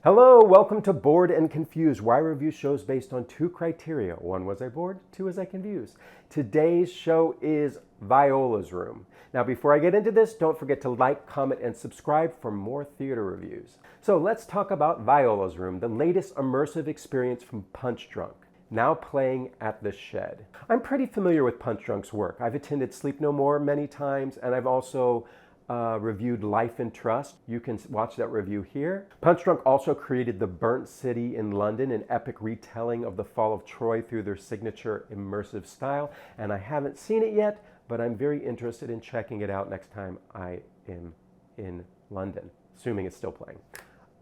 Hello, welcome to Bored and Confused, where I review shows based on two criteria. One, was I bored? Two, was I confused? Today's show is Viola's Room. Now, before I get into this, don't forget to like, comment, and subscribe for more theater reviews. So let's talk about Viola's Room, the latest immersive experience from Punchdrunk, now playing at the Shed. I'm pretty familiar with Punchdrunk's work. I've attended Sleep No More many times, and I've also reviewed Life and Trust. You can watch that review here. Punchdrunk also created The Burnt City in London, an epic retelling of the fall of Troy through their signature immersive style. And I haven't seen it yet, but I'm very interested in checking it out next time I am in London, assuming it's still playing.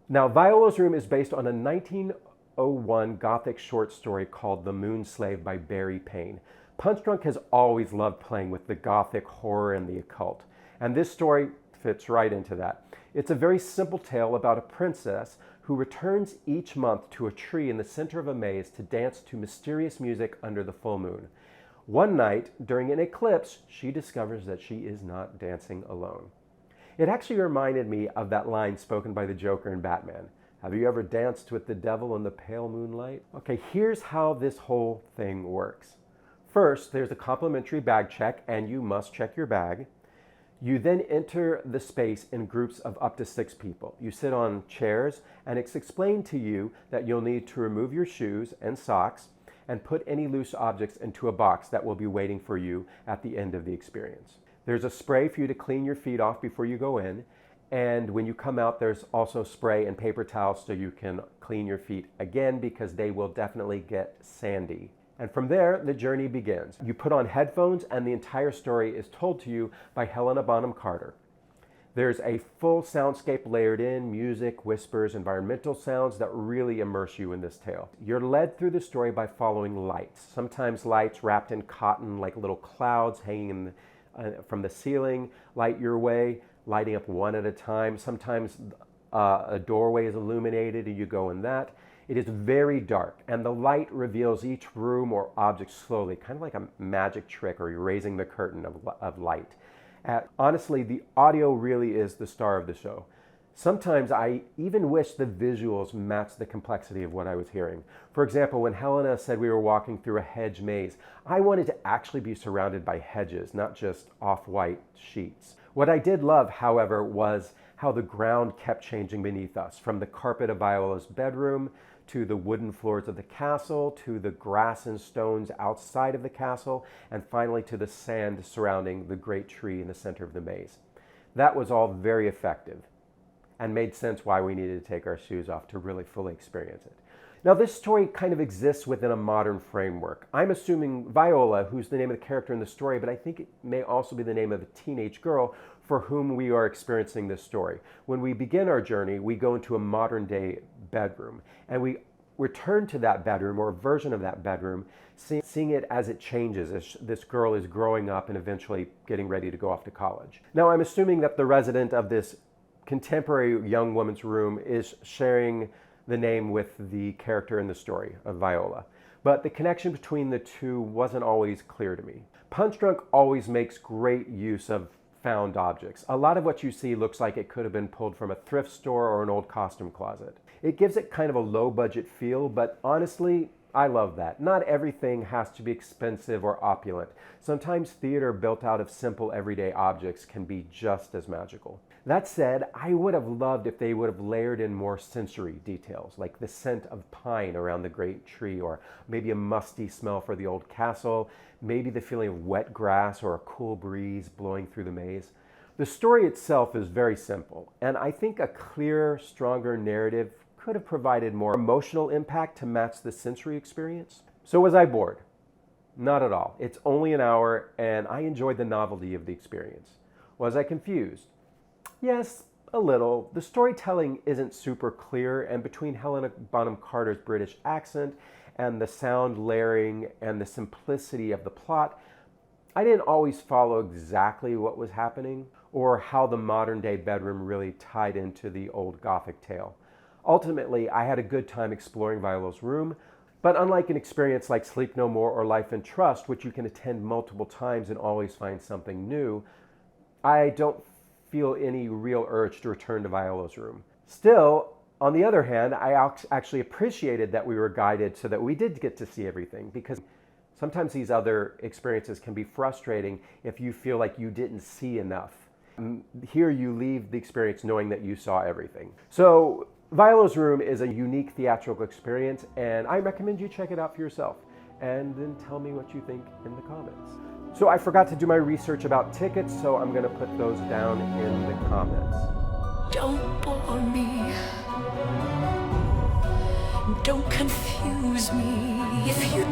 Now, Viola's Room is based on a 1901 Gothic short story called The Moon Slave by Barry Payne. Punchdrunk has always loved playing with the Gothic, horror, and the occult. And this story fits right into that. It's a very simple tale about a princess who returns each month to a tree in the center of a maze to dance to mysterious music under the full moon. One night, during an eclipse, she discovers that she is not dancing alone. It actually reminded me of that line spoken by the Joker in Batman. Have you ever danced with the devil in the pale moonlight? Okay, here's how this whole thing works. First, there's a complimentary bag check, and you must check your bag. You then enter the space in groups of up to 6 people. You sit on chairs, and it's explained to you that you'll need to remove your shoes and socks and put any loose objects into a box that will be waiting for you at the end of the experience. There's a spray for you to clean your feet off before you go in, and when you come out, there's also spray and paper towels so you can clean your feet again because they will definitely get sandy. And from there, the journey begins. You put on headphones and the entire story is told to you by Helena Bonham Carter. There's a full soundscape layered in, music, whispers, environmental sounds that really immerse you in this tale. You're led through the story by following lights, sometimes lights wrapped in cotton like little clouds hanging from the ceiling, light your way, lighting up one at a time. Sometimes a doorway is illuminated and you go in that. It is very dark, and the light reveals each room or object slowly, kind of like a magic trick, or you're raising the curtain of light. Honestly, the audio really is the star of the show. Sometimes I even wish the visuals matched the complexity of what I was hearing. For example, when Helena said we were walking through a hedge maze, I wanted to actually be surrounded by hedges, not just off-white sheets. What I did love, however, was how the ground kept changing beneath us, from the carpet of Viola's bedroom to the wooden floors of the castle, to the grass and stones outside of the castle, and finally to the sand surrounding the great tree in the center of the maze. That was all very effective and made sense why we needed to take our shoes off to really fully experience it. Now, this story kind of exists within a modern framework. I'm assuming Viola, who's the name of the character in the story, but I think it may also be the name of a teenage girl for whom we are experiencing this story. When we begin our journey, we go into a modern day bedroom, and we return to that bedroom, or a version of that bedroom, seeing it as it changes, as this girl is growing up and eventually getting ready to go off to college. Now, I'm assuming that the resident of this contemporary young woman's room is sharing the name with the character in the story of Viola. But the connection between the two wasn't always clear to me. Punchdrunk always makes great use of found objects. A lot of what you see looks like it could have been pulled from a thrift store or an old costume closet. It gives it kind of a low budget feel, but honestly, I love that. Not everything has to be expensive or opulent. Sometimes theater built out of simple everyday objects can be just as magical. That said, I would have loved if they would have layered in more sensory details, like the scent of pine around the great tree, or maybe a musty smell for the old castle, maybe the feeling of wet grass or a cool breeze blowing through the maze. The story itself is very simple, and I think a clearer, stronger narrative could have provided more emotional impact to match the sensory experience. So was I bored? Not at all. It's only an hour, and I enjoyed the novelty of the experience. Was I confused? Yes, a little. The storytelling isn't super clear, and between Helena Bonham Carter's British accent and the sound layering and the simplicity of the plot, I didn't always follow exactly what was happening or how the modern day bedroom really tied into the old Gothic tale. Ultimately, I had a good time exploring Viola's Room, but unlike an experience like Sleep No More or Life and Trust, which you can attend multiple times and always find something new, I don't feel any real urge to return to Viola's Room. Still, On the other hand, I actually appreciated that we were guided so that we did get to see everything, because sometimes these other experiences can be frustrating if you feel like you didn't see enough. Here you leave the experience knowing that you saw everything. So Viola's Room is a unique theatrical experience, and I recommend you check it out for yourself. And then tell me what you think in the comments. So I forgot to do my research about tickets, so I'm gonna put those down in the comments. Don't bore me. Don't confuse me. If you